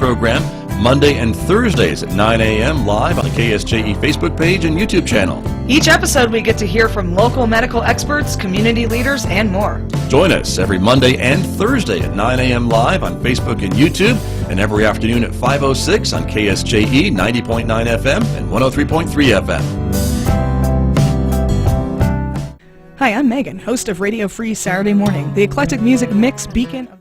program Monday and Thursdays at 9 a.m. live on the KSJE Facebook page and YouTube channel. Each episode we get to hear from local medical experts, community leaders, and more. Join us every Monday and Thursday at 9 a.m. live on Facebook and YouTube, and every afternoon at 5:06 on KSJE 90.9 FM and 103.3 FM. Hi, I'm Megan, host of Radio Free Saturday Morning, the eclectic music mix beacon of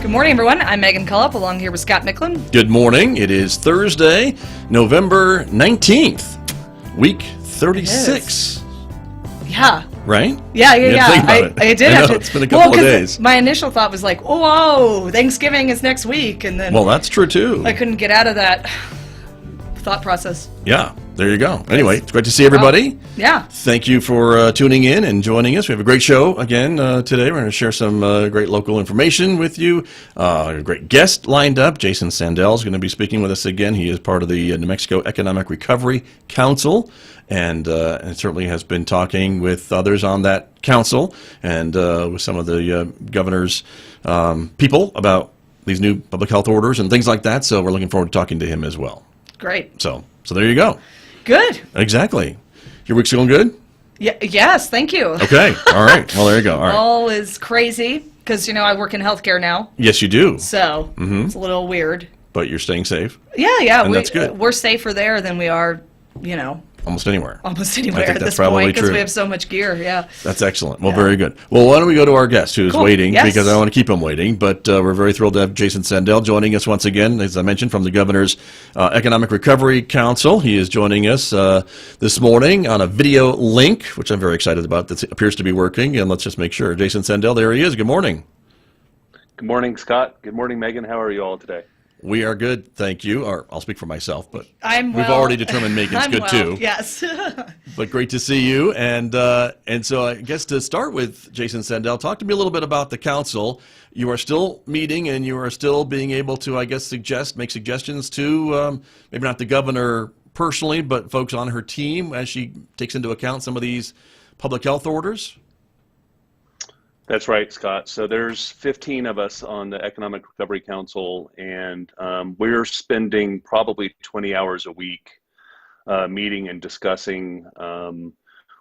Good morning, everyone. I'm Megan Cullup, along here with Scott Michlin. Good morning. It is Thursday, November 19th, week 36. Yeah. Right? Yeah. I did have to. It's been a couple of days. My initial thought was like, whoa, Thanksgiving is next week. And then well, that's true, too. I couldn't get out of that thought process. Yeah, there you go. Anyway, it's great to see everybody. Yeah. Thank you for tuning in and joining us. We have a great show again today. We're going to share some great local information with you. A great guest lined up. Jason Sandell is going to be speaking with us again. He is part of the New Mexico Economic Recovery Council, and certainly has been talking with others on that council and with some of the governor's people about these new public health orders and things like that. So we're looking forward to talking to him as well. Great. So there you go. Good. Exactly. Your week's going good? Yeah. Yes, thank you. Okay. All right. Well, there you go. All right. All is crazy because, I work in healthcare now. Yes, you do. So it's a little weird. But you're staying safe. Yeah. And that's good. We're safer there than we are, almost anywhere. Almost anywhere I think at that's this point probably because true. we have so much gear. Yeah. That's excellent. Well, very good. Well, why don't we go to our guest who's Cool. waiting, Yes. because I don't want to keep him waiting. But we're very thrilled to have Jason Sandell joining us once again, as I mentioned, from the Governor's Economic Recovery Council. He is joining us this morning on a video link, which I'm very excited about. That appears to be working, and let's just make sure. Jason Sandell, there he is. Good morning. Good morning, Scott. Good morning, Megan. How are you all today? We are good, thank you. Or I'll speak for myself, but I'm well. we've already determined Megan's I'm good well. too. Yes. But great to see you. And so I guess to start with, Jason Sandell, talk to me a little bit about the council. You are still meeting and you are still being able to, I guess, make suggestions to maybe not the governor personally, but folks on her team as she takes into account some of these public health orders. That's right, Scott. So there's 15 of us on the Economic Recovery Council, and we're spending probably 20 hours a week meeting and discussing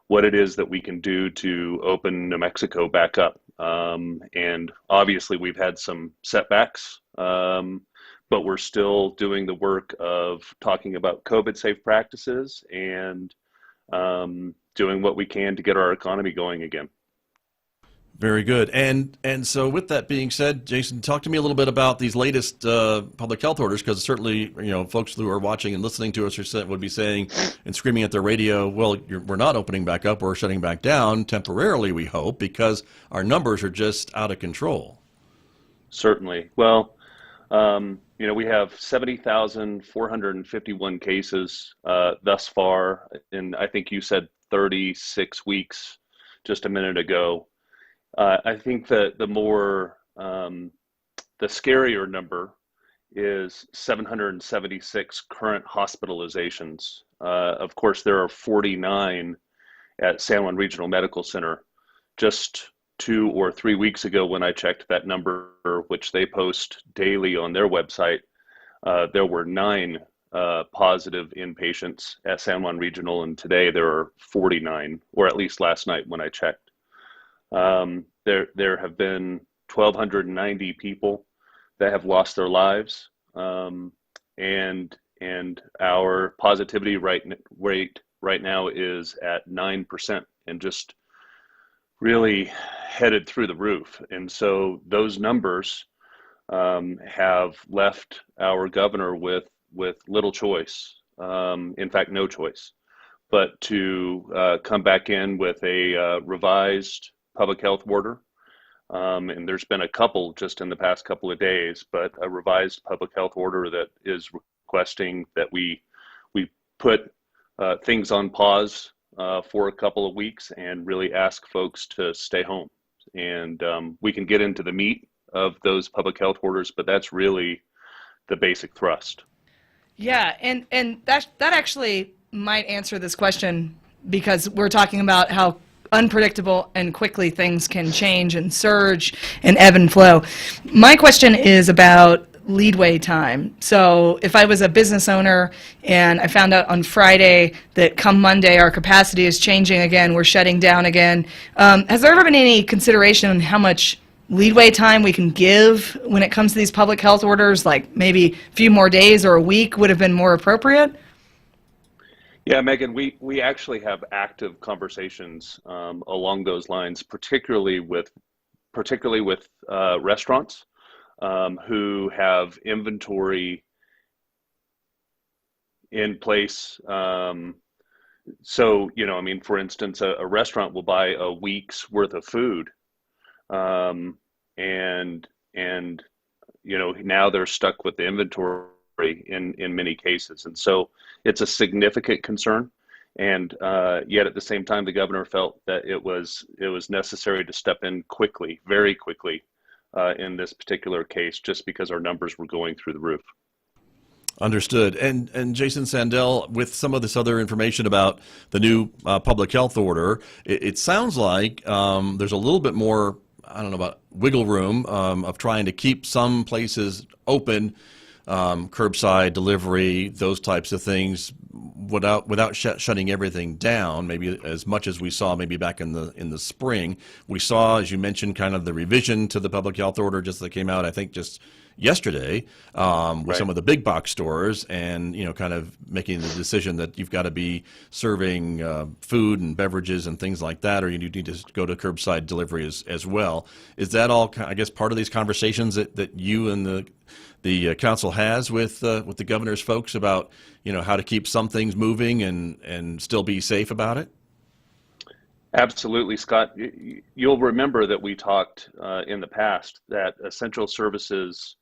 what it is that we can do to open New Mexico back up. And obviously we've had some setbacks, but we're still doing the work of talking about COVID safe practices and doing what we can to get our economy going again. Very good. And so with that being said, Jason, talk to me a little bit about these latest public health orders, because certainly, folks who are watching and listening to us would be saying and screaming at their radio, well, we're not opening back up, we're shutting back down temporarily, we hope, because our numbers are just out of control. Certainly. Well, we have 70,451 cases thus far, and I think you said 36 weeks just a minute ago. I think that the scarier number is 776 current hospitalizations. Of course, there are 49 at San Juan Regional Medical Center. Just 2 or 3 weeks ago when I checked that number, which they post daily on their website, there were 9 positive inpatients at San Juan Regional, and today there are 49, or at least last night when I checked. There have been 1,290 people that have lost their lives, and and our positivity rate right now is at 9%, and just really headed through the roof. And so those numbers have left our governor with little choice, in fact, no choice, but to come back in with a revised public health order. And there's been a couple just in the past couple of days, but a revised public health order that is requesting that we put things on pause for a couple of weeks and really ask folks to stay home. And we can get into the meat of those public health orders, but that's really the basic thrust. Yeah, and that actually might answer this question, because we're talking about how unpredictable and quickly things can change and surge and ebb and flow. My question is about leadway time. So if I was a business owner and I found out on Friday that come Monday our capacity is changing again, we're shutting down again, has there ever been any consideration on how much leadway time we can give when it comes to these public health orders? Like maybe a few more days or a week would have been more appropriate? Yeah, Megan, we actually have active conversations along those lines, particularly with restaurants who have inventory in place. So, I mean, for instance, a restaurant will buy a week's worth of food, and now they're stuck with the inventory in many cases. And so it's a significant concern. And yet at the same time, the governor felt that it was necessary to step in quickly, very quickly, in this particular case, just because our numbers were going through the roof. Understood. And Jason Sandell, with some of this other information about the new public health order, it sounds like there's a little bit more, I don't know, about wiggle room of trying to keep some places open, curbside delivery, those types of things, without shutting everything down. Maybe as much as we saw maybe back in the spring. We saw, as you mentioned, kind of the revision to the public health order just that came out, I think, just yesterday, with some of the big box stores, and kind of making the decision that you've got to be serving food and beverages and things like that, or you need to go to curbside delivery as well. Is that all, I guess, part of these conversations that you and the council has with the governor's folks about how to keep some things moving and still be safe about it? Absolutely, Scott. You'll remember that we talked in the past that essential services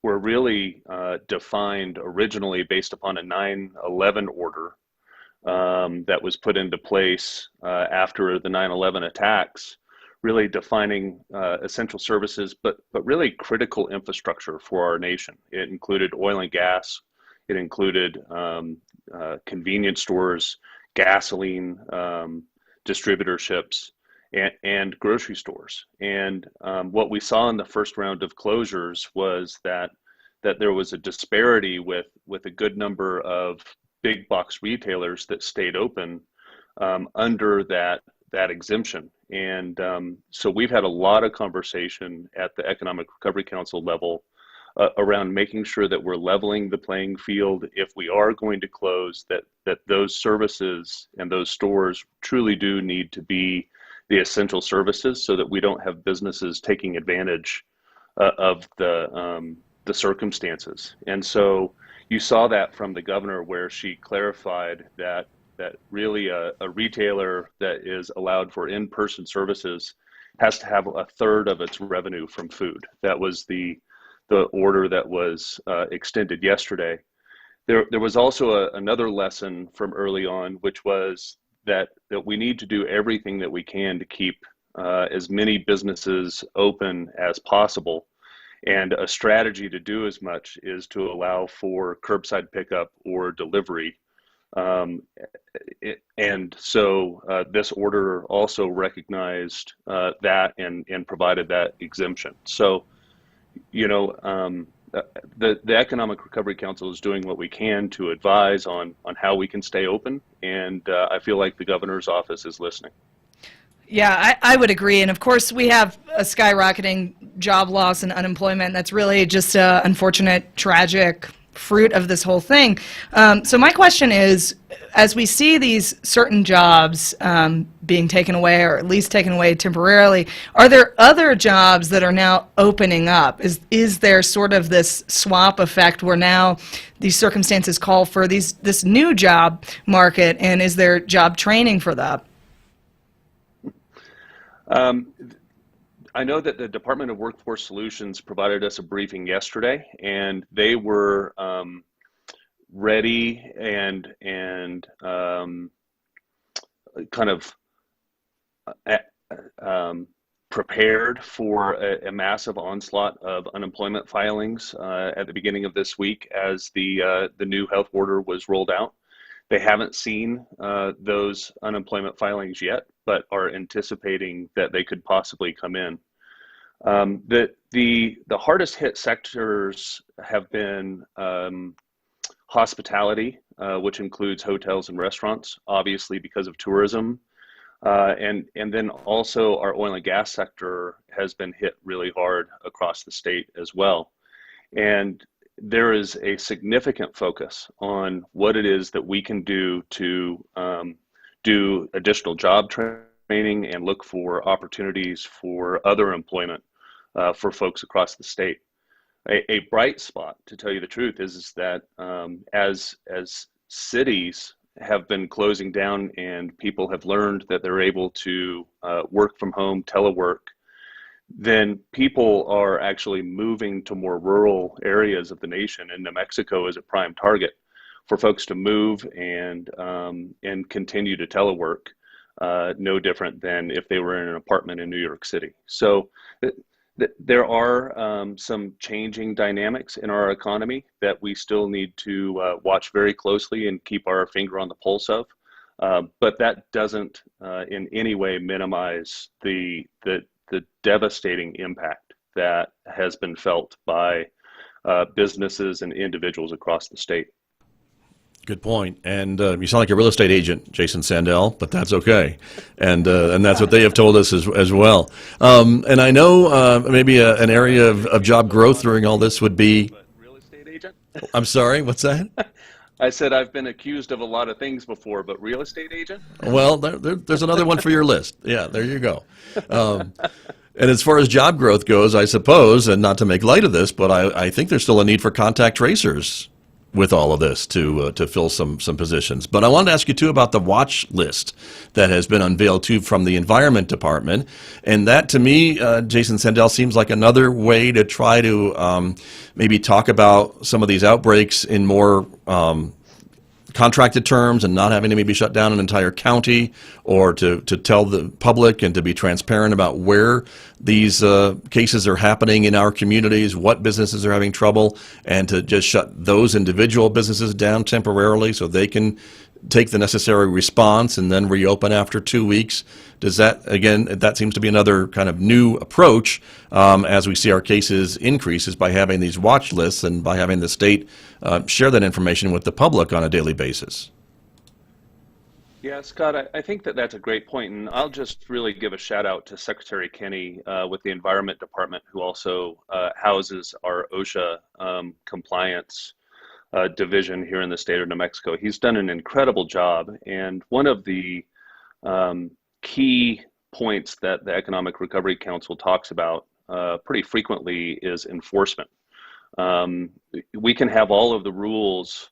were really defined originally based upon a 9/11 order that was put into place after the 9/11 attacks, really defining essential services, but really critical infrastructure for our nation. It included oil and gas. It included convenience stores, gasoline distributorships, and grocery stores. And what we saw in the first round of closures was that there was a disparity with a good number of big box retailers that stayed open under that exemption. And so we've had a lot of conversation at the Economic Recovery Council level around making sure that we're leveling the playing field if we are going to close, that those services and those stores truly do need to be the essential services, so that we don't have businesses taking advantage of the circumstances. And so you saw that from the governor, where she clarified that really a retailer that is allowed for in-person services has to have a third of its revenue from food. That was the order that was extended yesterday. There was also another lesson from early on, which was that we need to do everything that we can to keep as many businesses open as possible. And a strategy to do as much is to allow for curbside pickup or delivery. And so this order also recognized that and provided that exemption. So, the Economic Recovery Council is doing what we can to advise on how we can stay open, and I feel like the governor's office is listening. Yeah, I would agree. And of course, we have a skyrocketing job loss and unemployment. That's really just an unfortunate, tragic fruit of this whole thing. So my question is, as we see these certain jobs being taken away, or at least taken away temporarily, are there other jobs that are now opening up? Is there sort of this swap effect where now these circumstances call for this new job market, and is there job training for that? I know that the Department of Workforce Solutions provided us a briefing yesterday, and they were ready and kind of prepared for a massive onslaught of unemployment filings at the beginning of this week as the new health order was rolled out. They haven't seen those unemployment filings yet, but are anticipating that they could possibly come in. The hardest hit sectors have been hospitality, which includes hotels and restaurants, obviously because of tourism. And then also our oil and gas sector has been hit really hard across the state as well. And there is a significant focus on what it is that we can do to do additional job training and look for opportunities for other employment for folks across the state. A bright spot, to tell you the truth, is that as cities have been closing down and people have learned that they're able to work from home, telework, then people are actually moving to more rural areas of the nation, and New Mexico is a prime target for folks to move and continue to telework, no different than if they were in an apartment in New York City. So there are some changing dynamics in our economy that we still need to watch very closely and keep our finger on the pulse of. But that doesn't in any way minimize the devastating impact that has been felt by businesses and individuals across the state. Good point. And you sound like a real estate agent, Jason Sandell, but that's okay. And that's what they have told us as well. And I know maybe an area of job growth during all this would be... Real estate agent? I'm sorry, what's that? I said I've been accused of a lot of things before, but real estate agent? Well, there's another one for your list. Yeah, there you go. And as far as job growth goes, I suppose, and not to make light of this, but I think there's still a need for contact tracers with all of this to fill some positions. But I wanted to ask you too about the watch list that has been unveiled too from the Environment Department, and that to me, Jason Sandell, seems like another way to try to maybe talk about some of these outbreaks in more contracted terms and not having to maybe shut down an entire county, or to tell the public and to be transparent about where these cases are happening in our communities, what businesses are having trouble, and to just shut those individual businesses down temporarily so they can take the necessary response and then reopen after 2 weeks. Does that, again, that seems to be another kind of new approach as we see our cases increase, is by having these watch lists and by having the state share that information with the public on a daily basis. Yeah, Scott, I think that that's a great point, and I'll just really give a shout out to Secretary Kenny with the Environment Department, who also houses our OSHA compliance division here in the state of New Mexico. He's done an incredible job, and one of the key points that the Economic Recovery Council talks about pretty frequently is enforcement. We can have all of the rules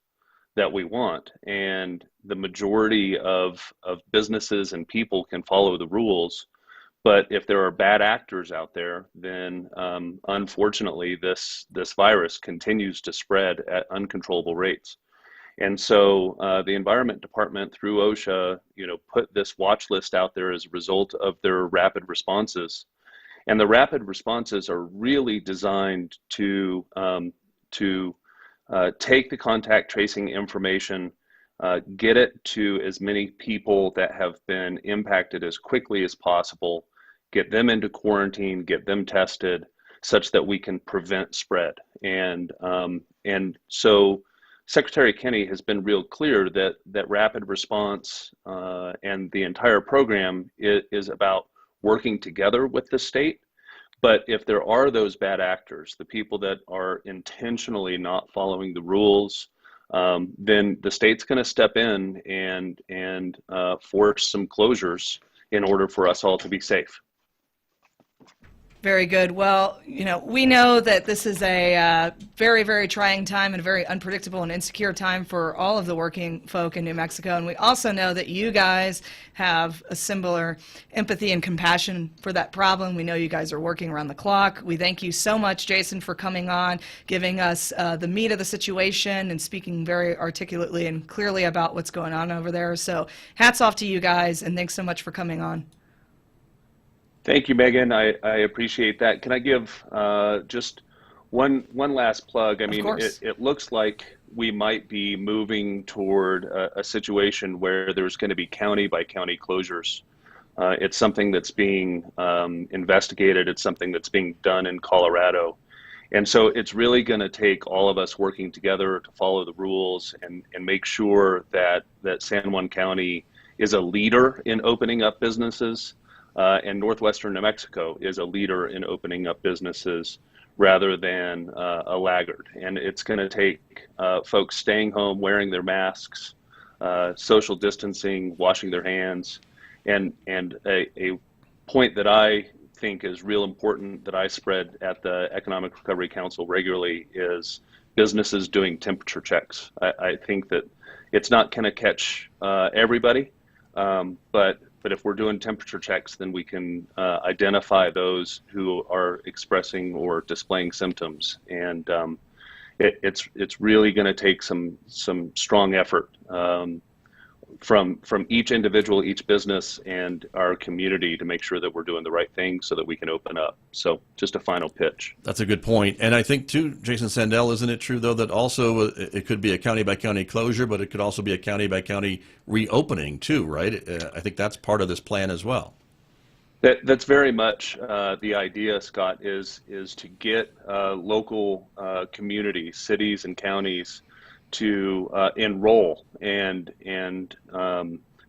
that we want, and the majority of businesses and people can follow the rules. But if there are bad actors out there, then unfortunately this virus continues to spread at uncontrollable rates. And so the Environment Department through OSHA, put this watch list out there as a result of their rapid responses. And the rapid responses are really designed to take the contact tracing information, get it to as many people that have been impacted as quickly as possible, get them into quarantine, get them tested, such that we can prevent spread. And so Secretary Kenny has been real clear that rapid response and the entire program is about working together with the state, But if there are those bad actors, the people that are intentionally not following the rules, then the state's going to step in and force some closures in order for us all to be safe. Very good. Well, we know that this is a very, very trying time and a very unpredictable and insecure time for all of the working folk in New Mexico. And we also know that you guys have a similar empathy and compassion for that problem. We know you guys are working around the clock. We thank you so much, Jason, for coming on, giving us the meat of the situation and speaking very articulately and clearly about what's going on over there. So hats off to you guys, and thanks so much for coming on. Thank you, Megan. I appreciate that. Can I give just one last plug? I mean, it looks like we might be moving toward a situation where there's going to be county by county closures. It's something that's being investigated. It's something that's being done in Colorado. And so it's really going to take all of us working together to follow the rules and make sure that San Juan County is a leader in opening up businesses. And northwestern New Mexico is a leader in opening up businesses rather than a laggard. And it's going to take folks staying home, wearing their masks, social distancing, washing their hands. And a point that I think is real important that I spread at the Economic Recovery Council regularly is businesses doing temperature checks. I think that it's not going to catch everybody, but if we're doing temperature checks, then we can identify those who are expressing or displaying symptoms. And it's really going to take some strong effort from each individual, each business, and our community to make sure that we're doing the right thing so that we can open up. So just a final pitch. That's a good point. And I think, too, Jason Sandell, isn't it true, though, that also it could be a county-by-county closure, but it could also be a county-by-county reopening, too, right? I think that's part of this plan as well. That's very much the idea, Scott, is to get local communities, cities and counties to enroll and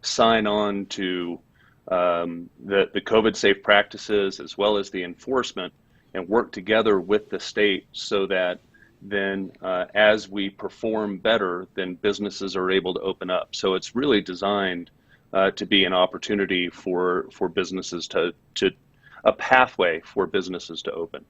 sign on to the COVID safe practices as well as the enforcement, and work together with the state so that then as we perform better, then businesses are able to open up. So it's really designed to be an opportunity for businesses to a pathway for businesses to open.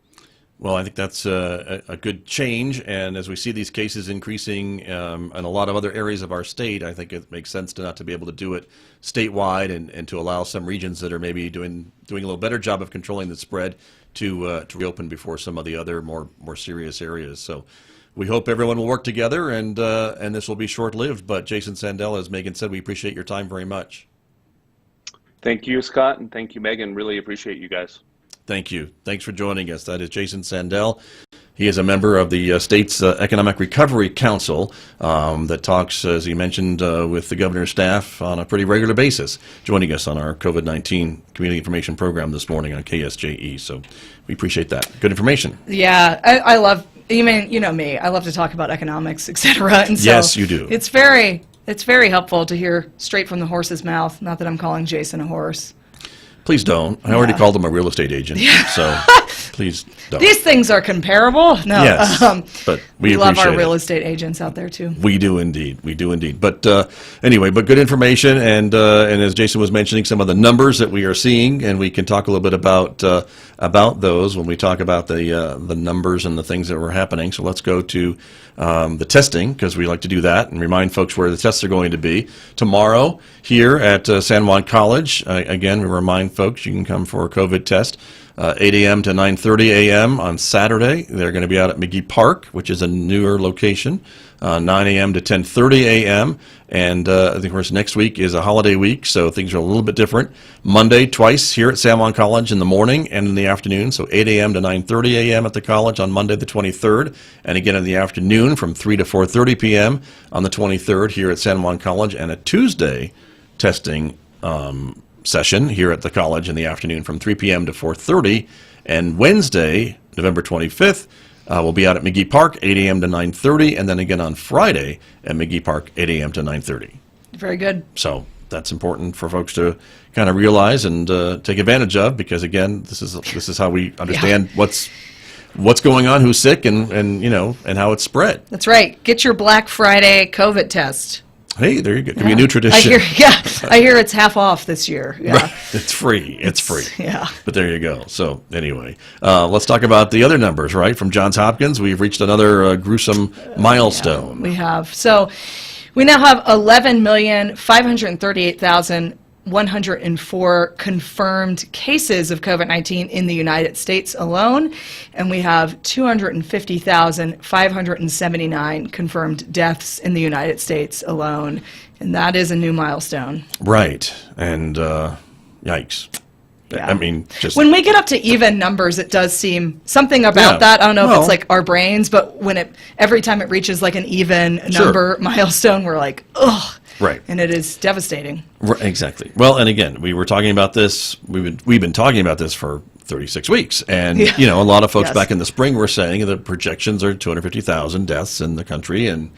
Well, I think that's a good change, and as we see these cases increasing in a lot of other areas of our state, I think it makes sense to be able to do it statewide and to allow some regions that are maybe doing a little better job of controlling the spread to reopen before some of the other more serious areas. So we hope everyone will work together, and this will be short-lived. But Jason Sandell, as Megan said, we appreciate your time very much. Thank you, Scott, and thank you, Megan. Really appreciate you guys. Thank you. Thanks for joining us. That is Jason Sandell. He is a member of the state's Economic Recovery Council that talks, as he mentioned, with the governor's staff on a pretty regular basis, joining us on our COVID-19 Community Information Program this morning on KSJE. So we appreciate that. Good information. Yeah, I love, you know me, I love to talk about economics, et cetera. And so yes, you do. It's very helpful to hear straight from the horse's mouth. Not that I'm calling Jason a horse. Please don't. I already called him a real estate agent, so please don't. These things are comparable. No, yes, but we love our appreciate real it. estate agents out there too. We do indeed. We do indeed. But anyway, but good information, and as Jason was mentioning, some of the numbers that we are seeing, and we can talk a little bit about those when we talk about the numbers and the things that were happening. So let's go to the testing, because we like to do that and remind folks where the tests are going to be tomorrow here at San Juan College. Again, we remind folks you can come for a COVID test. 8 a.m. to 9:30 a.m. on Saturday. They're going to be out at McGee Park, which is a newer location, 9 a.m. to 10:30 a.m. And I think, of course, next week is a holiday week, so things are a little bit different. Monday, twice here at San Juan College in the morning and in the afternoon, so 8 a.m. to 9:30 a.m. at the college on Monday the 23rd, and again in the afternoon from 3 to 4:30 p.m. on the 23rd here at San Juan College, and a Tuesday testing session here at the college in the afternoon from 3 p.m. to 4:30, and Wednesday, November 25th, we'll be out at McGee Park, 8 a.m. to 9:30, and then again on Friday at McGee Park, 8 a.m. to 9:30. Very good. So that's important for folks to kind of realize and take advantage of, because again, this is how we understand what's going on, who's sick, and how it's spread. That's right. Get your Black Friday COVID test. Hey, there you go. It could be a new tradition. I hear it's half off this year. Yeah. Right. It's free. It's free. Yeah. But there you go. So anyway, let's talk about the other numbers, right? From Johns Hopkins, we've reached another gruesome milestone. We have. So we now have 11,538,104 confirmed cases of COVID-19 in the United States alone, and we have 250,579 confirmed deaths in the United States alone, and that is a new milestone. Right. And yikes. Yeah. I mean, just when we get up to even numbers, it does seem something about that. I don't know if it's like our brains, but every time it reaches like an even number milestone, we're like, ugh. Right. And it is devastating. Right, exactly. Well, and again, we were talking about this. We've been talking about this for 36 weeks, and a lot of folks back in the spring were saying the projections are 250,000 deaths in the country, and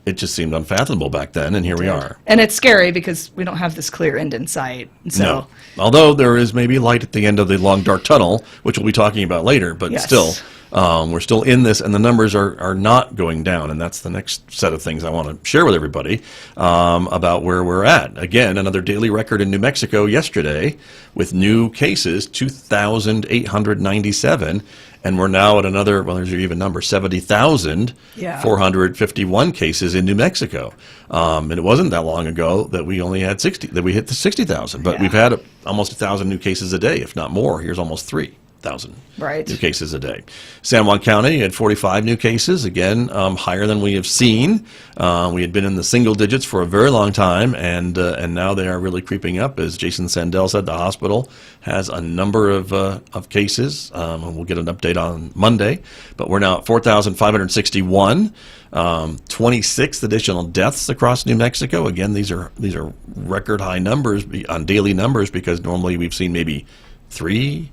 it just seemed unfathomable back then, and here we are. And it's scary because we don't have this clear end in sight. So. No. Although there is maybe light at the end of the long, dark tunnel, which we'll be talking about later, but still, we're still in this, and the numbers are not going down, and that's the next set of things I want to share with everybody about where we're at. Again, another daily record in New Mexico yesterday with new cases, 2,897, and we're now at another, there's your even number, 70,451 cases in New Mexico. And it wasn't that long ago that we only had we hit the 60,000, but we've had almost 1,000 new cases a day, if not more. Here's almost 3,000 new cases a day. San Juan County had 45 new cases, again, higher than we have seen. We had been in the single digits for a very long time, and now they are really creeping up. As Jason Sandell said, the hospital has a number of cases, and we'll get an update on Monday, but we're now at 4,561. 26 additional deaths across New Mexico. Again, these are record high numbers on daily numbers, because normally we've seen maybe 3,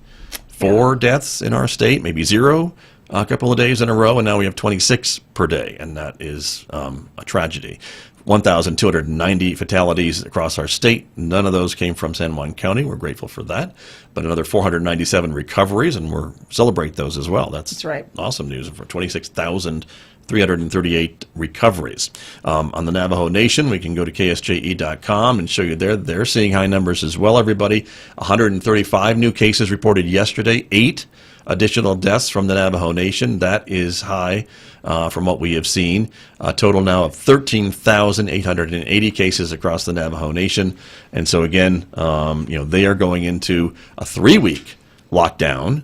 4 deaths in our state, maybe 0 a couple of days in a row, and now we have 26 per day, and that is a tragedy. 1,290 fatalities across our state. None of those came from San Juan County. We're grateful for that. But another 497 recoveries, and we'll celebrate those as well. That's right. Awesome news for 26,338 recoveries. On the Navajo Nation, we can go to KSJE.com and show you there. They're seeing high numbers as well, everybody. 135 new cases reported yesterday, 8 additional deaths from the Navajo Nation. That is high from what we have seen. A total now of 13,880 cases across the Navajo Nation. And so again, they are going into a 3-week lockdown,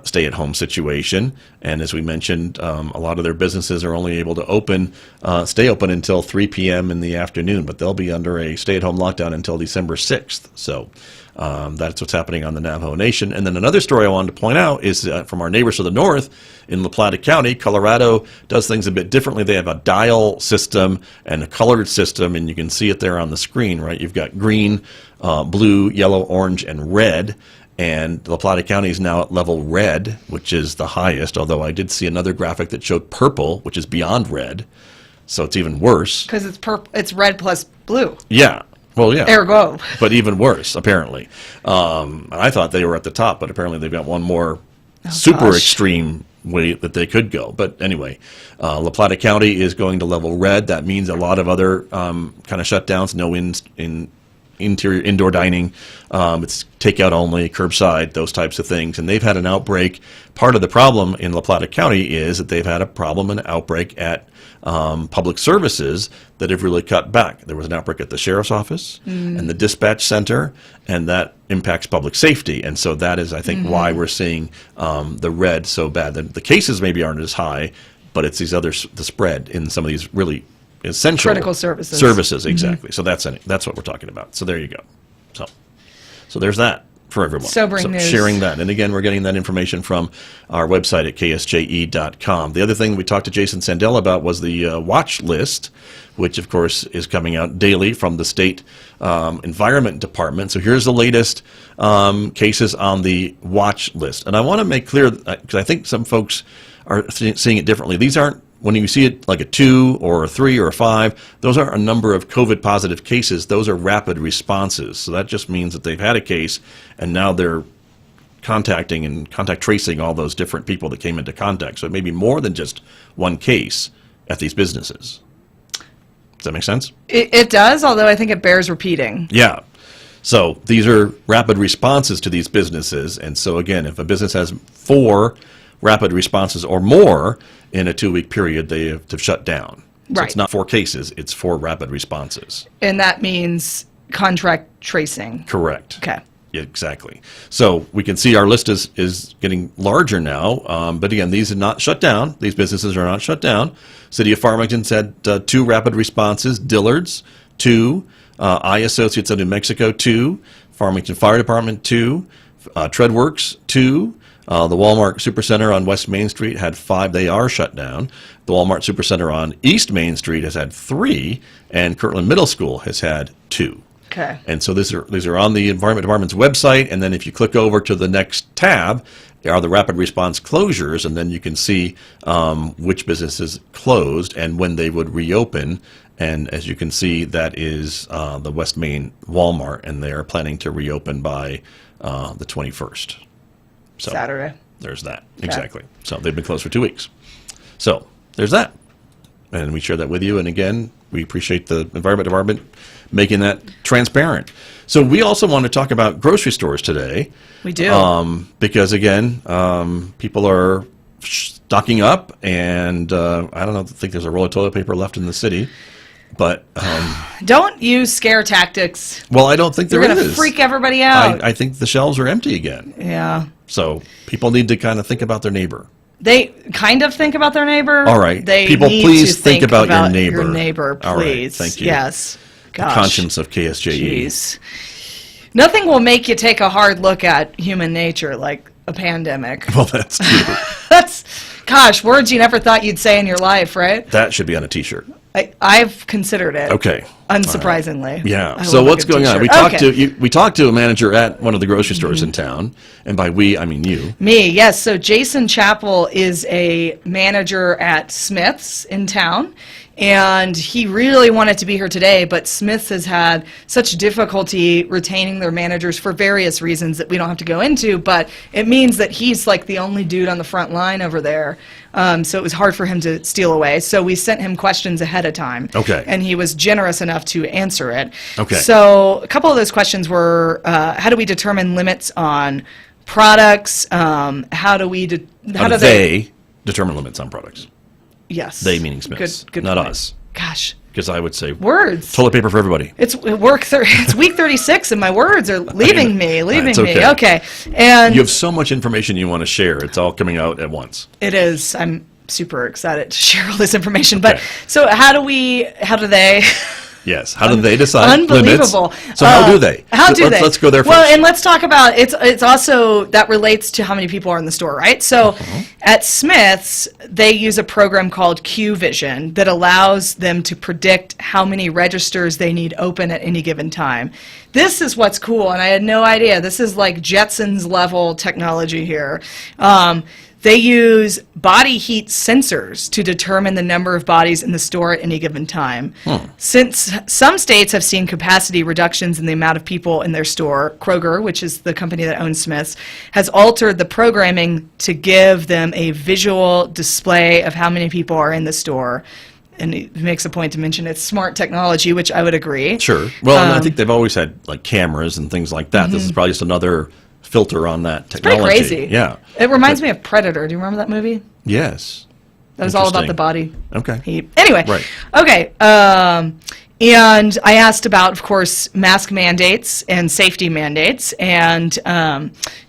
stay-at-home situation. And as we mentioned, a lot of their businesses are only able to stay open until 3 p.m. in the afternoon, but they'll be under a stay-at-home lockdown until December 6th. So that's what's happening on the Navajo Nation. And then another story I wanted to point out is from our neighbors to the north in La Plata County. Colorado does things a bit differently. They have a dial system and a colored system, and you can see it there on the screen, right? You've got green, blue, yellow, orange, and red. And La Plata County is now at level red, which is the highest, although I did see another graphic that showed purple, which is beyond red. So it's even worse. Because it's red plus blue. Yeah. Well, yeah. Ergo. But even worse, apparently. I thought they were at the top, but apparently they've got one more extreme way that they could go. But anyway, La Plata County is going to level red. That means a lot of other kind of shutdowns, no indoor dining. It's takeout only, curbside, those types of things. And they've had an outbreak. Part of the problem in La Plata County is that they've had an outbreak at public services that have really cut back. There was an outbreak at the sheriff's office and the dispatch center, and that impacts public safety. And so that is, I think, why we're seeing the red so bad. The cases maybe aren't as high, but it's the spread in some of these really essential critical services. Exactly. So that's what we're talking about. So there you go. So there's that for everyone. Sobering news. Sharing that. And again, we're getting that information from our website at KSJE.com. The other thing we talked to Jason Sandell about was the watch list, which of course is coming out daily from the state environment department. So here's the latest cases on the watch list. And I want to make clear, because I think some folks are seeing it differently. These aren't when you see it like a 2 or a 3 or a 5, those are a number of COVID positive cases. Those are rapid responses. So that just means that they've had a case and now they're contacting and contact tracing all those different people that came into contact. So it may be more than just one case at these businesses. Does that make sense? It does, although I think it bears repeating. Yeah. So these are rapid responses to these businesses. And so again, if a business has 4 rapid responses or more in a 2-week period, they have to shut down. So Right. it's not 4 cases, it's 4 rapid responses. And that means contract tracing. Correct. Okay. Yeah, exactly. So we can see our list is getting larger now. But again, these are not shut down. These businesses are not shut down. City of Farmington said 2 rapid responses. Dillard's, 2. I Associates of New Mexico, 2. Farmington Fire Department, 2. Treadworks, 2. The Walmart Supercenter on West Main Street had 5. They are shut down. The Walmart Supercenter on East Main Street has had 3. And Kirtland Middle School has had 2. Okay. And so these are on the Environment Department's website, and then if you click over to the next tab, there are the rapid response closures, and then you can see which businesses closed and when they would reopen. And as you can see, that is the West Main Walmart, and they are planning to reopen by the 21st. So Saturday. there's that. Exactly. So they've been closed for 2 weeks. So there's that. And we share that with you. And again, we appreciate the Environment Department making that transparent. So we also want to talk about grocery stores today. We do. Because again, people are stocking up, and I don't think there's a roll of toilet paper left in the city. But Don't use scare tactics. well, I don't think there You're going to is. freak everybody out. I think the shelves are empty again. Yeah. So people need to kind of think about their neighbor. They kind of think about their neighbor. All right. They People, need please to think about your neighbor. Your neighbor, please. All right. Thank you. Yes. Gosh. Conscience of KSJE. Jeez. Nothing will make you take a hard look at human nature like a pandemic. Well, that's true. Gosh, words you never thought you'd say in your life, right? That should be on a T-shirt. I've considered it. Okay. Unsurprisingly. Yeah. I So love a what's good going on? t-shirt. We talked to a manager at one of the grocery stores in town, and by we I mean you. Me, yes. So Jason Chappell is a manager at Smith's in town, and he really wanted to be here today, but Smith's has had such difficulty retaining their managers for various reasons that we don't have to go into, but it means that he's like the only dude on the front line over there. So it was hard for him to steal away. So we sent him questions ahead of time. Okay. And he was generous enough to answer it. Okay. So a couple of those questions were, how do we determine limits on products? How do They determine limits on products. Yes. They meaning Smiths, Good not point. us. Gosh. Because I would say Words. toilet paper for everybody. It's week 36 and my words are leaving me. It's okay. Okay. And You have so much information you want to share. It's all coming out at once. it is. I'm super excited to share all this information. But Okay. so how do they Yes. How do they decide Unbelievable. limits? So how do they? How do they? Let's go there first. Well, and let's talk about it's also that relates to how many people are in the store, right? So at Smith's, they use a program called Q Vision that allows them to predict how many registers they need open at any given time. This is what's cool, and I had no idea. This is like Jetsons level technology here. They use body heat sensors to determine the number of bodies in the store at any given time. Since some states have seen capacity reductions in the amount of people in their store, Kroger, which is the company that owns Smith's, has altered the programming to give them a visual display of how many people are in the store. And it makes a point to mention it's smart technology, which I would agree. Sure. Well, and I think they've always had like cameras and things like that. This is probably just another filter on that technology. Pretty crazy. Yeah. It reminds me of Predator. Do you remember that movie? Yes. That was all about Interesting. the body Okay. heat. Anyway. Right. Okay. And I asked about, of course, mask mandates and safety mandates. And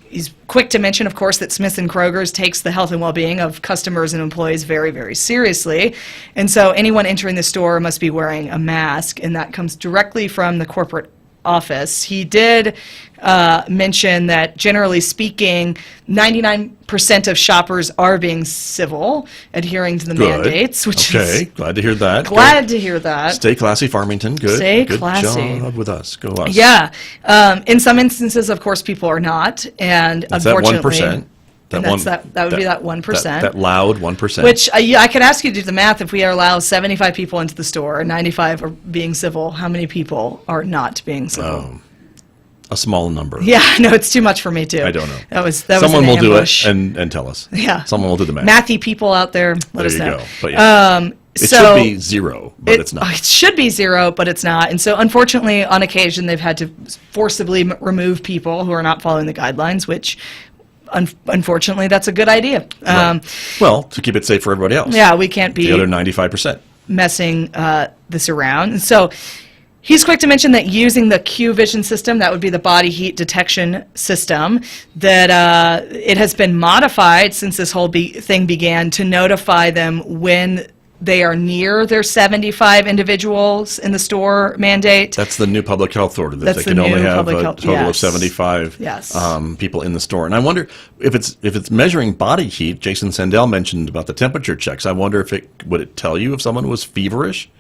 he's quick to mention, of course, that Smith & Kroger's takes the health and well-being of customers and employees very, very seriously. And so anyone entering the store must be wearing a mask, and that comes directly from the corporate office. He did mention that, generally speaking, 99% of shoppers are being civil, adhering to the Good. mandates, which Okay. is Glad to hear that. glad to hear that. Stay classy, Farmington. Good. Stay Good classy. job with us. Go us. Yeah. In some instances, of course, people are not, and That's that unfortunately, 1%. And that would be that 1%. That loud 1%. Which I could ask you to do the math. If we allow 75 people into the store and 95 are being civil, how many people are not being civil? A small number. Yeah, no, it's too much for me too. I don't know. That was Someone an will ambush. do it and tell us. Yeah. Someone will do the math. Mathy people out there, let us know. There you go. But yeah. It should be 0, but it's not. It should be 0, but it's not. And so, unfortunately, on occasion, they've had to forcibly remove people who are not following the guidelines, which, unfortunately, that's a good idea. Right. Well, to keep it safe for everybody else. Yeah, we can't be the other 95%. messing this around. And so, he's quick to mention that using the Q-Vision system, that would be the body heat detection system, that it has been modified since this whole thing began to notify them when they are near their 75 individuals in the store mandate. That's the new public health order, that That's they can the only new have public a health- total of yes. 75 Yes. people in the store. And I wonder if it's measuring body heat. Jason Sandell mentioned about the temperature checks. I wonder if would it tell you if someone was feverish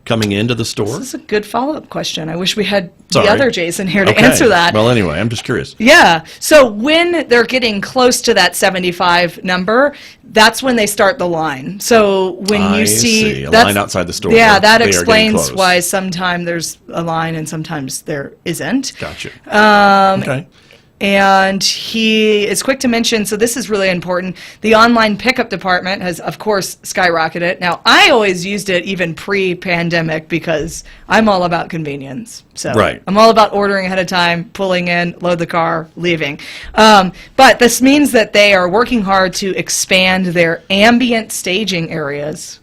coming into the store? This is a good follow-up question. I wish we had Sorry. the other Jason here to Okay. answer that. Well, anyway, I'm just curious. Yeah. So when they're getting close to that 75 number, that's when they start the line. So when I you see a that's- line outside the store. yeah, where that they are getting explains close. why sometimes there's a line and sometimes there isn't. Gotcha. Okay. And he is quick to mention, so this is really important, the online pickup department has, of course, skyrocketed. Now, I always used it even pre-pandemic because I'm all about convenience. So Right. I'm all about ordering ahead of time, pulling in, load the car, leaving. But this means that they are working hard to expand their ambient staging areas.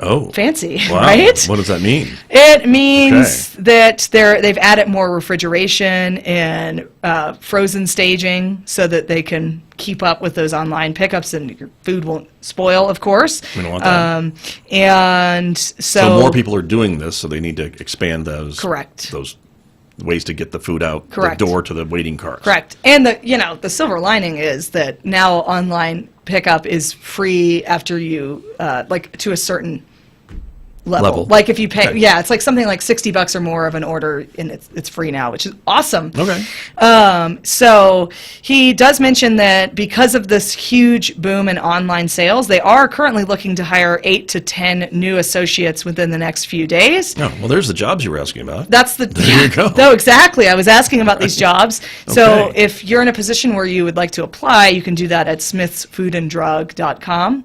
Oh. Fancy, Wow. right? What does that mean? It means that they've added more refrigeration and frozen staging so that they can keep up with those online pickups and your food won't spoil, of course. We don't want that. And So more people are doing this, so they need to expand those. Correct. Those ways to get the food out Correct. the door to the waiting cars. Correct. And the silver lining is that now online pickup is free after you to a certain level. Like if you pay, Okay. yeah, it's like something like $60 or more of an order, and it's free now, which is awesome. Okay. So he does mention that because of this huge boom in online sales, they are currently looking to hire 8 to 10 new associates within the next few days. Oh, well, there's the jobs you were asking about. That's the There you go. No, exactly. I was asking about these jobs. So Okay. if you're in a position where you would like to apply, you can do that at smithsfoodanddrug.com.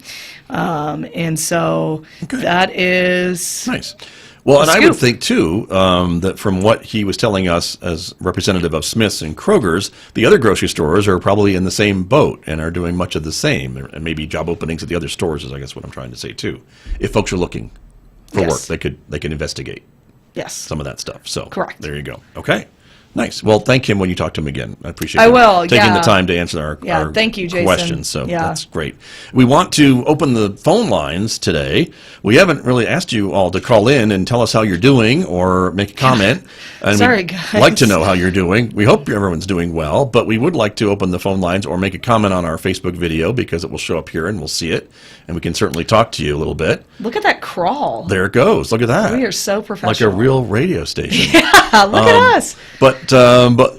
And so that is Nice. Well, and I would scoop. think, too, that from what he was telling us as representative of Smith's and Kroger's, the other grocery stores are probably in the same boat and are doing much of the same. And maybe job openings at the other stores is, I guess, what I'm trying to say, too. If folks are looking for Yes. work, they can investigate yes. some of that stuff. So Correct. There you go. Okay. Nice. Well, thank him when you talk to him again. I appreciate I you will, taking yeah. the time to answer our Thank you, Jason. questions. So Yeah. that's great. We want to open the phone lines today. We haven't really asked you all to call in and tell us how you're doing or make a comment. And Sorry, we'd guys. like to know how you're doing. We hope everyone's doing well, but we would like to open the phone lines or make a comment on our Facebook video because it will show up here and we'll see it. And we can certainly talk to you a little bit. Look at that crawl. There it goes. Look at that. We are so Like a professional. real radio station. Look at us. But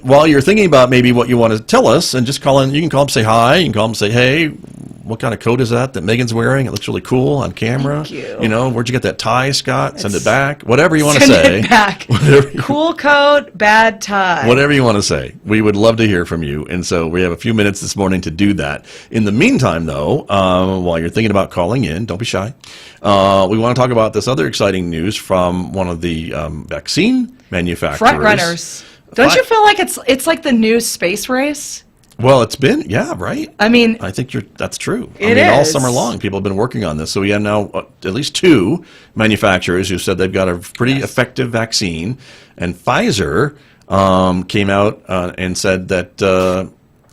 while you're thinking about maybe what you want to tell us, and just call in, you can call them, say hi. You can call them, say, hey, what kind of coat is that Megan's wearing? It looks really cool on camera. Thank you. You know, where'd you get that tie, Scott? Send it back. Whatever you want to Send say. it back. Cool coat, bad tie. Whatever you want to say. We would love to hear from you. And so we have a few minutes this morning to do that. In the meantime, though, while you're thinking about calling in, don't be shy. We want to talk about this other exciting news from one of the vaccine manufacturers. Front runners. Don't you feel like it's like the new space race? Well, it's been, yeah, right? I mean, I think that's true. It all is. summer long, people have been working on this. So we have now at least 2 manufacturers who said they've got a pretty effective vaccine. And Pfizer came out and said that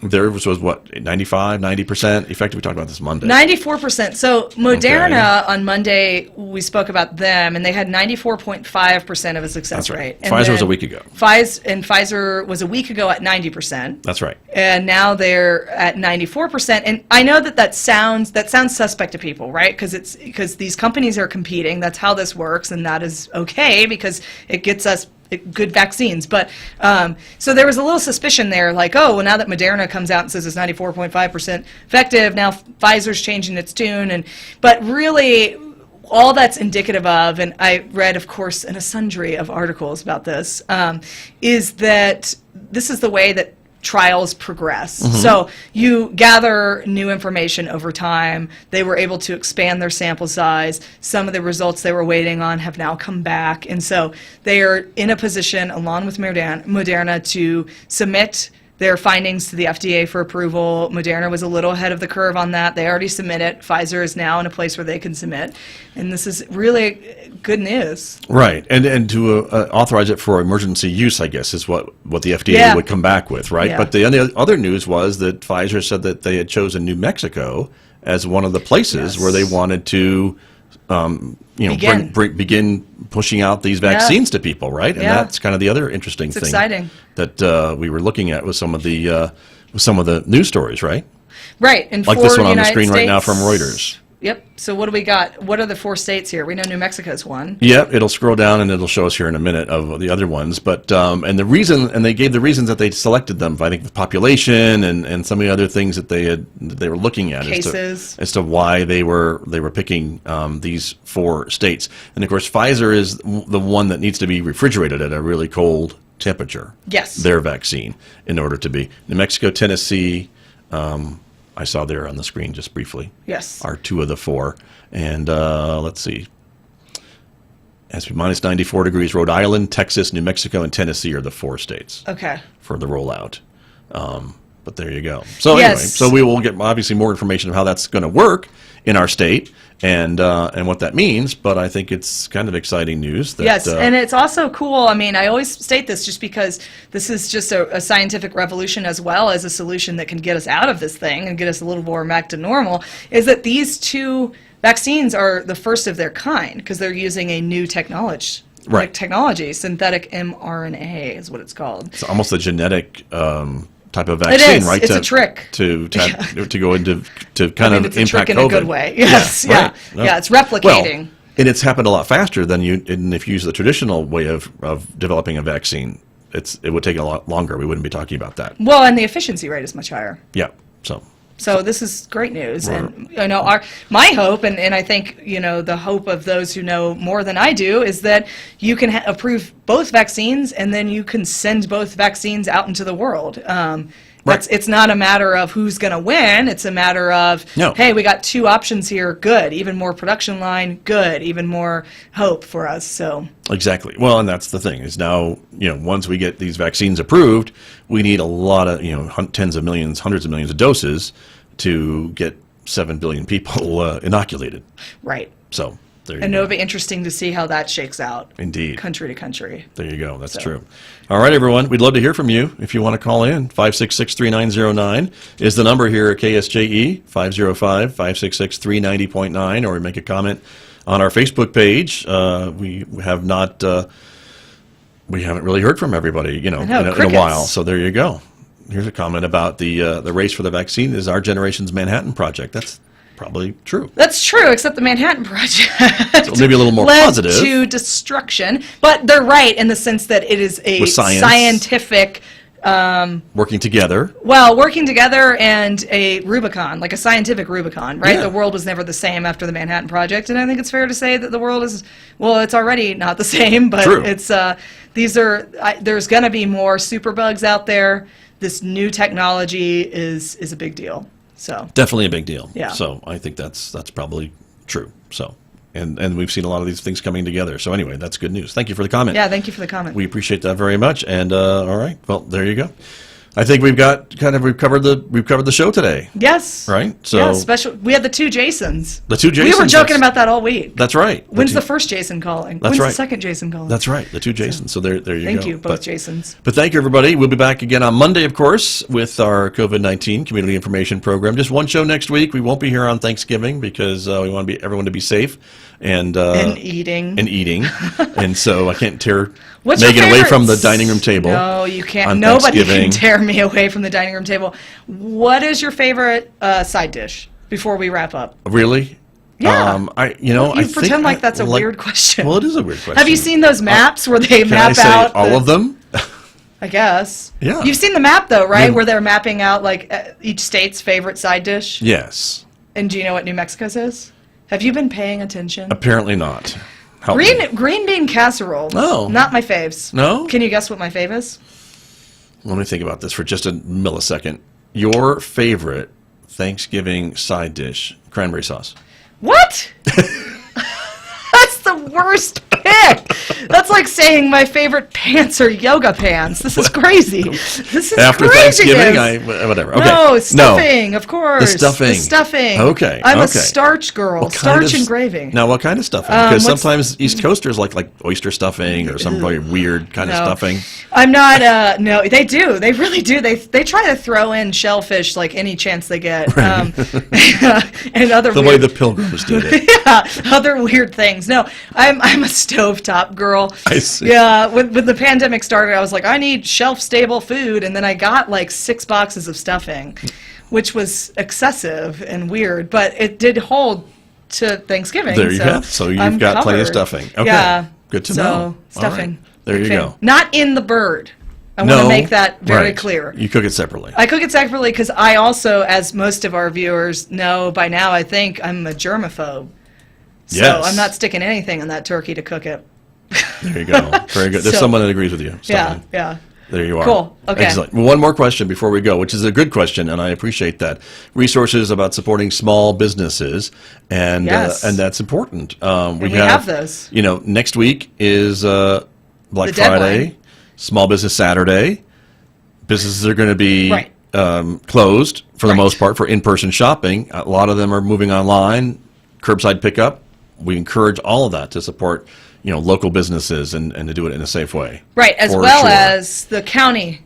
theirs was what, 95, 90% effective? We talked about this Monday. 94%. So Moderna on Monday, we spoke about them, and they had 94.5% of a success That's right. rate. And Pfizer was then a week ago. Pfizer was a week ago at 90%. That's right. And now they're at 94%. And I know that sounds suspect to people, right? Because these companies are competing. That's how this works, and that is okay because it gets us good vaccines. But so there was a little suspicion there, like, oh, well, now that Moderna comes out and says it's 94.5% effective, now Pfizer's changing its tune. But really, all that's indicative of, and I read, of course, in a sundry of articles about this, is that this is the way that trials progress. So you gather new information over time. They were able to expand their sample size. Some of the results they were waiting on have now come back. And so they are in a position, along with Moderna, to submit their findings to the FDA for approval. Moderna was a little ahead of the curve on that. They already submitted. Pfizer is now in a place where they can submit. And this is really good news. Right. And to authorize it for emergency use, I guess, is what the FDA would come back with, right? Yeah. But the other news was that Pfizer said that they had chosen New Mexico as one of the places where they wanted to begin pushing out these vaccines to people, right? And that's kind of the other interesting thing exciting. That we were looking at with some of the news stories, right? Right. And like for this one on the United screen right now from States- Reuters. Yep. So what do we got? What are the 4 states here? We know New Mexico's one. Yep, it'll scroll down and it'll show us here in a minute of the other ones. But and they gave the reasons that they selected them. I think the population and some of the other things that they were looking at Cases. as to why they were picking these 4 states. And of course, Pfizer is the one that needs to be refrigerated at a really cold temperature. Yes. Their vaccine in order to be New Mexico, Tennessee. I saw there on the screen just briefly. Yes. Are 2 of the 4. And let's see. Has to be minus 94 degrees. Rhode Island, Texas, New Mexico, and Tennessee are the 4 states Okay. for the rollout. But there you go. So Yes. anyway, so we will get obviously more information of how that's going to work in our state and what that means. But I think it's kind of exciting news. That, Yes, and it's also cool. I mean, I always state this just because this is just a scientific revolution as well as a solution that can get us out of this thing and get us a little more back to normal, is that these 2 vaccines are the first of their kind because they're using a new technology. Right. Technology, synthetic mRNA is what it's called. it's almost a genetic type of vaccine, is. right? It's a trick. To go into to kind of It's a impact trick in COVID. a good way. Yes, Yeah, right. No. Yeah, it's replicating. Well, and it's happened a lot faster than if you use the traditional way of developing a vaccine. It would take a lot longer. We wouldn't be talking about that. Well, and the efficiency rate is much higher. Yeah. So this is great news, and my hope, and I think the hope of those who know more than I do, is that you can approve both vaccines, and then you can send both vaccines out into the world. Right. It's not a matter of who's going to win. It's a matter of, hey, we got 2 options here. Good. Even more production line. Good. Even more hope for us. So Exactly. Well, and that's the thing is now, once we get these vaccines approved, we need a lot of, tens of millions, hundreds of millions of doses to get 7 billion people inoculated. right. So there you And go. it'll be interesting to see how that shakes out. Indeed. Country to country. There you go. That's true. All right, everyone. We'd love to hear from you. If you want to call in, 566-3909 is the number here at KSJE, 505-566-390.9, or make a comment on our Facebook page. We have not, we haven't really heard from everybody, in a crickets. while. So there you go. Here's a comment about the race for the vaccine is our generation's Manhattan Project. That's probably true. That's true, except the Manhattan Project So maybe a little more led positive. to destruction. But they're right in the sense that it is a With science. scientific, Working together. working together and a Rubicon, like a scientific Rubicon, right? Yeah. The world was never the same after the Manhattan Project, and I think it's fair to say that the world is, it's already not the same, but True. it's there's going to be more superbugs out there. This new technology is a big deal. So Definitely a big deal. Yeah. So I think that's probably true. So and we've seen a lot of these things coming together. So anyway, that's good news. Thank you for the comment. yeah, thank you for the comment. We appreciate that very much. And all right, well there you go. I think we've covered the show today. Yes. Right? So yeah, special. We had the 2 Jasons. The 2 Jasons. We were joking about that all week. That's right. When's the two- first Jason calling? That's When's right. the second Jason calling? That's right. The 2 Jasons. So there you go. Thank you, both But- Jasons. But thank you, everybody. We'll be back again on Monday, of course, with our COVID-19 Community Information Program. Just one show next week. We won't be here on Thanksgiving because we want everyone to be safe and eating. and so I can't tear What's your Megan away from the favorites? dining room table. No, you can't. on Nobody can Thanksgiving. tear me away from the dining room table. What is your favorite side dish before we wrap up? Really? Yeah. I You think pretend like that's a like- weird question. Well, it is a weird question. Have you seen those maps where they Can map I say out all of them? I guess. Yeah. You've seen the map though, right? I mean- where they're mapping out like each state's favorite side dish. Yes. And do you know what New Mexico's is? Have you been paying attention? Apparently not. Help me. Green bean casserole. Oh. Not my faves. No? Can you guess what my fave is? Let me think about this for just a millisecond. Your favorite Thanksgiving side dish, cranberry sauce. What? That's the worst pick. That's like saying my favorite pants are yoga pants. This is crazy. This is After craziness. Thanksgiving, whatever. Okay. No, stuffing, of course. The stuffing. The stuffing. Okay, I'm a okay. starch girl. What kind Starch of- and gravy. Now, what kind of stuffing? Because what's- sometimes East Coasters like oyster stuffing or some really weird kind of No. stuffing. I'm not. No, they do. They really do. They try to throw in shellfish like any chance they get, and other The weird, way the Pilgrims did it. yeah, other weird things. No, I'm a stovetop girl. I see. Yeah, when the pandemic started, I was like, I need shelf-stable food, and then I got like 6 boxes of stuffing, which was excessive and weird, but it did hold to Thanksgiving. There you so go. So you've I'm got plenty of covered. stuffing. Okay. Yeah. Good to so, know. All right. stuffing. There Big you fan. go. Not in the bird. I want No. to make that very Right. clear. You cook it separately. I cook it separately because I also, as most of our viewers know by now, I think I'm a germaphobe. So Yes. I'm not sticking anything on that turkey to cook it. There you go. Very good. There's So- someone that agrees with you. Yeah, Stuffing. yeah. There you are. Cool. Okay. Excellent. One more question before we go, which is a good question, and I appreciate that. Resources about supporting small businesses, and Yes. and that's important. we have those. Next week is Black The deadline. Friday, Small Business Saturday. Businesses are going to be Right. closed for the Right. most part for in-person shopping. A lot of them are moving online, curbside pickup. We encourage all of that to support local businesses and to do it in a safe way. Right, as For well sure. as the county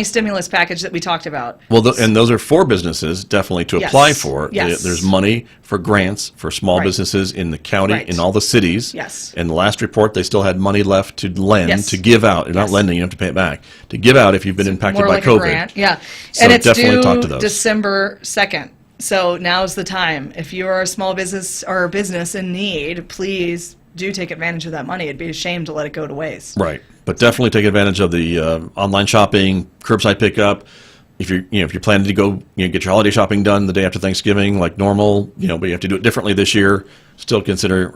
stimulus package that we talked about. Well, and those are for businesses definitely to Yes. apply for. Yes. There's money for grants for small Right. businesses in the county, Right. in all the cities. Yes. In the last report, they still had money left to lend, Yes. to give out. You're not Yes. lending, you have to pay it back. To give out if you've been impacted More by like COVID. a grant, yeah. So And it's definitely due talk to those. December 2nd. So now's the time. If you are a small business or a business in need, please do take advantage of that money. It'd be a shame to let it go to waste. Right. But definitely take advantage of the online shopping, curbside pickup. If you're planning to go get your holiday shopping done the day after Thanksgiving like normal, but you have to do it differently this year, still consider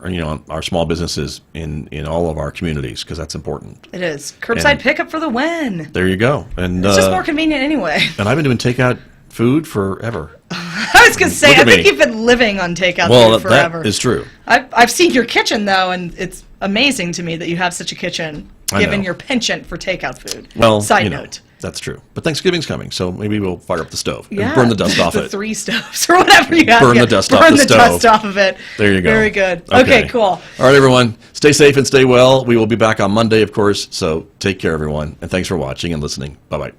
our small businesses in all of our communities because that's important. It is. Curbside pickup for the win. There you go. And It's just more convenient anyway. and I've been doing takeout food forever. I was going to say, Look I at think me. you've been living on takeout Well, food forever. that is true. I've seen your kitchen, though, and it's amazing to me that you have such a kitchen, I given know. your penchant for takeout food. Well, Side note. that's true. But Thanksgiving's coming, so maybe we'll fire up the stove Yeah, and burn the dust off the it. 3 stoves or whatever you have. Burn Yeah, the dust off burn the the stove. dust off of it. There you go. Very good. Okay, cool. All right, everyone. Stay safe and stay well. We will be back on Monday, of course. So take care, everyone. And thanks for watching and listening. Bye-bye.